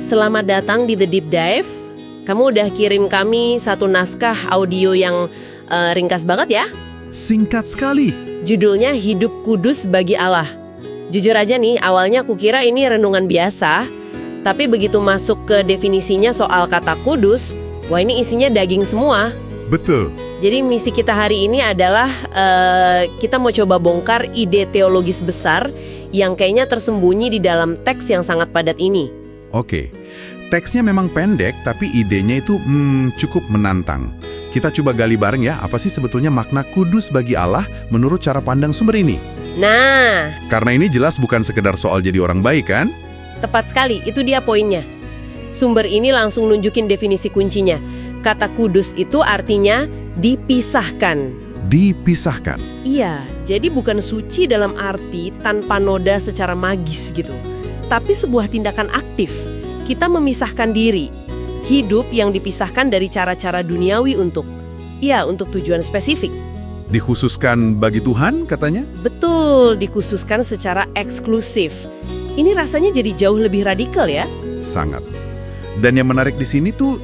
Selamat datang di The Deep Dive. Kamu udah kirim kami satu naskah audio yang ringkas banget ya. Singkat sekali. Judulnya Hidup Kudus Bagi Allah. Jujur aja nih, awalnya aku kira ini renungan biasa. Tapi begitu masuk ke definisinya soal kata kudus, wah ini isinya daging semua. Betul. Jadi misi kita hari ini adalah kita mau coba bongkar ide teologis besar yang kayaknya tersembunyi di dalam teks yang sangat padat ini. Oke. Teksnya memang pendek, tapi idenya itu cukup menantang. Kita coba gali bareng ya, apa sih sebetulnya makna kudus bagi Allah menurut cara pandang sumber ini? Nah, Karena ini jelas bukan sekedar soal jadi orang baik kan? tepat sekali, itu dia poinnya. Sumber ini langsung nunjukin definisi kuncinya. Kata kudus itu artinya dipisahkan. Dipisahkan. Iya, jadi bukan suci dalam arti tanpa noda secara magis gitu. Tapi sebuah tindakan aktif. Kita memisahkan diri. Hidup yang dipisahkan dari cara-cara duniawi untuk tujuan spesifik. Dikhususkan bagi Tuhan katanya? Betul, dikhususkan secara eksklusif. Ini rasanya jadi jauh lebih radikal ya. Sangat. Dan yang menarik di sini tuh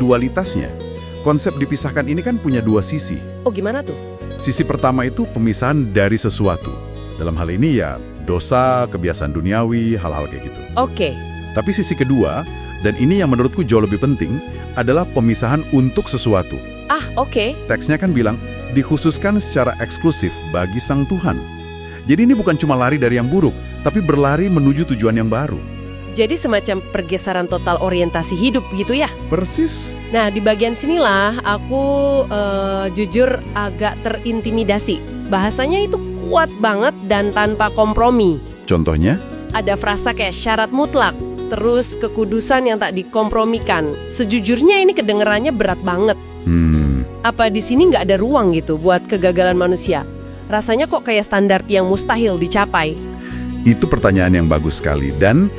dualitasnya. Konsep dipisahkan ini kan punya dua sisi. Oh gimana tuh? Sisi pertama itu pemisahan dari sesuatu. Dalam hal ini ya dosa, kebiasaan duniawi, hal-hal kayak gitu. Oke. Tapi sisi kedua, dan ini yang menurutku jauh lebih penting, adalah pemisahan untuk sesuatu. Oke. Teksnya kan bilang, dikhususkan secara eksklusif bagi Sang Tuhan. Jadi ini bukan cuma lari dari yang buruk, tapi berlari menuju tujuan yang baru. Jadi semacam pergeseran total orientasi hidup gitu ya? Persis. Nah, di bagian sinilah aku jujur agak terintimidasi. Bahasanya itu kuat banget dan tanpa kompromi. Contohnya? Ada frasa kayak syarat mutlak, terus kekudusan yang tak dikompromikan. Sejujurnya ini kedengerannya berat banget. Apa di sini nggak ada ruang gitu buat kegagalan manusia? Rasanya kok kayak standar yang mustahil dicapai. Itu pertanyaan yang bagus sekali, dan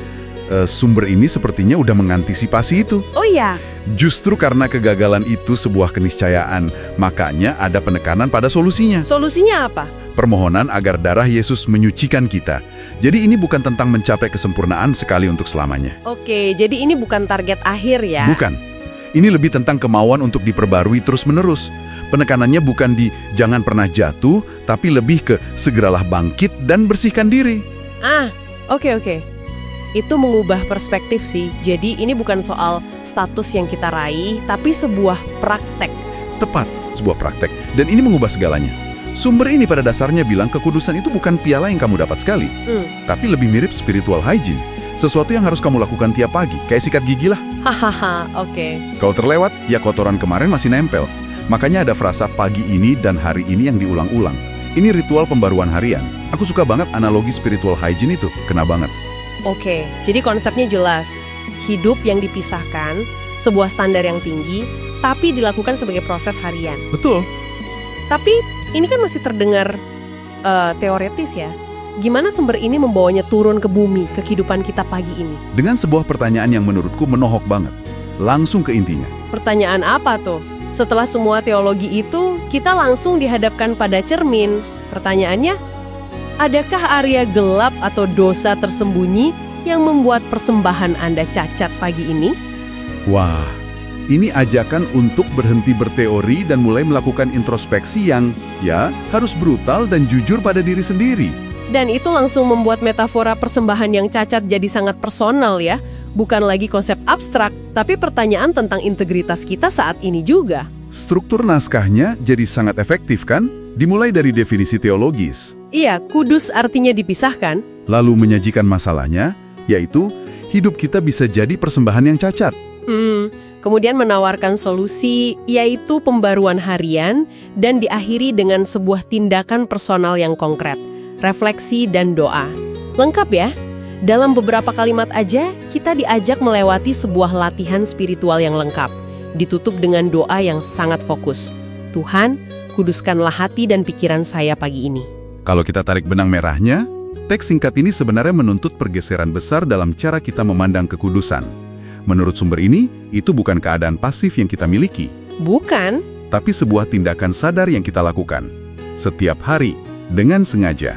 sumber ini sepertinya udah mengantisipasi itu. Oh iya? Justru karena kegagalan itu sebuah keniscayaan, makanya ada penekanan pada solusinya. Solusinya apa? Permohonan agar darah Yesus menyucikan kita. Jadi ini bukan tentang mencapai kesempurnaan sekali untuk selamanya. Oke, jadi ini bukan target akhir ya? Bukan. Ini lebih tentang kemauan untuk diperbarui terus-menerus. Penekanannya bukan di jangan pernah jatuh, tapi lebih ke segeralah bangkit dan bersihkan diri. Oke. Itu mengubah perspektif sih. Jadi ini bukan soal status yang kita raih, tapi sebuah praktek. Tepat, sebuah praktek. Dan ini mengubah segalanya. Sumber ini pada dasarnya bilang kekudusan itu bukan piala yang kamu dapat sekali, tapi lebih mirip spiritual hygiene. Sesuatu yang harus kamu lakukan tiap pagi, kayak sikat gigi lah. Hahaha, oke. Kalau terlewat, ya kotoran kemarin masih nempel. Makanya ada frasa pagi ini dan hari ini yang diulang-ulang. Ini ritual pembaruan harian. Aku suka banget analogi spiritual hygiene itu, kena banget. Oke, jadi konsepnya jelas. Hidup yang dipisahkan, sebuah standar yang tinggi, tapi dilakukan sebagai proses harian. Betul. Tapi ini kan masih terdengar teoretis ya. Gimana sumber ini membawanya turun ke bumi, ke kehidupan kita pagi ini? Dengan sebuah pertanyaan yang menurutku menohok banget. Langsung ke intinya. Pertanyaan apa tuh? Setelah semua teologi itu, kita langsung dihadapkan pada cermin. Pertanyaannya, adakah area gelap atau dosa tersembunyi yang membuat persembahan Anda cacat pagi ini? Wah, ini ajakan untuk berhenti berteori dan mulai melakukan introspeksi yang, ya, harus brutal dan jujur pada diri sendiri. Dan itu langsung membuat metafora persembahan yang cacat jadi sangat personal ya. Bukan lagi konsep abstrak, tapi pertanyaan tentang integritas kita saat ini juga. Struktur naskahnya jadi sangat efektif kan? Dimulai dari definisi teologis. Iya, kudus artinya dipisahkan. Lalu menyajikan masalahnya, yaitu hidup kita bisa jadi persembahan yang cacat. Kemudian menawarkan solusi, yaitu pembaruan harian, dan diakhiri dengan sebuah tindakan personal yang konkret, refleksi dan doa. Lengkap ya? Dalam beberapa kalimat aja, kita diajak melewati sebuah latihan spiritual yang lengkap. Ditutup dengan doa yang sangat fokus. Tuhan, kuduskanlah hati dan pikiran saya pagi ini. Kalau kita tarik benang merahnya, teks singkat ini sebenarnya menuntut pergeseran besar dalam cara kita memandang kekudusan. Menurut sumber ini, itu bukan keadaan pasif yang kita miliki. Bukan. Tapi sebuah tindakan sadar yang kita lakukan. Setiap hari, dengan sengaja.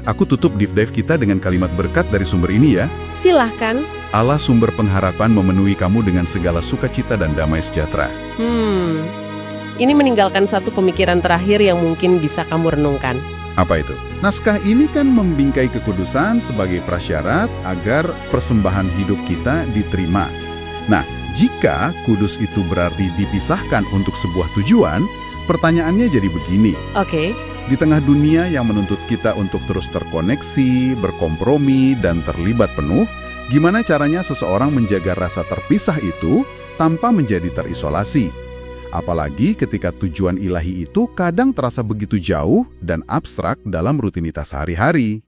Aku tutup deep dive kita dengan kalimat berkat dari sumber ini ya. Silahkan. Allah sumber pengharapan memenuhi kamu dengan segala sukacita dan damai sejahtera. Ini meninggalkan satu pemikiran terakhir yang mungkin bisa kamu renungkan. Apa itu? Naskah ini kan membingkai kekudusan sebagai prasyarat agar persembahan hidup kita diterima. Nah, jika kudus itu berarti dipisahkan untuk sebuah tujuan, pertanyaannya jadi begini. Oke. Di tengah dunia yang menuntut kita untuk terus terkoneksi, berkompromi, dan terlibat penuh, gimana caranya seseorang menjaga rasa terpisah itu tanpa menjadi terisolasi? Apalagi ketika tujuan ilahi itu kadang terasa begitu jauh dan abstrak dalam rutinitas sehari-hari.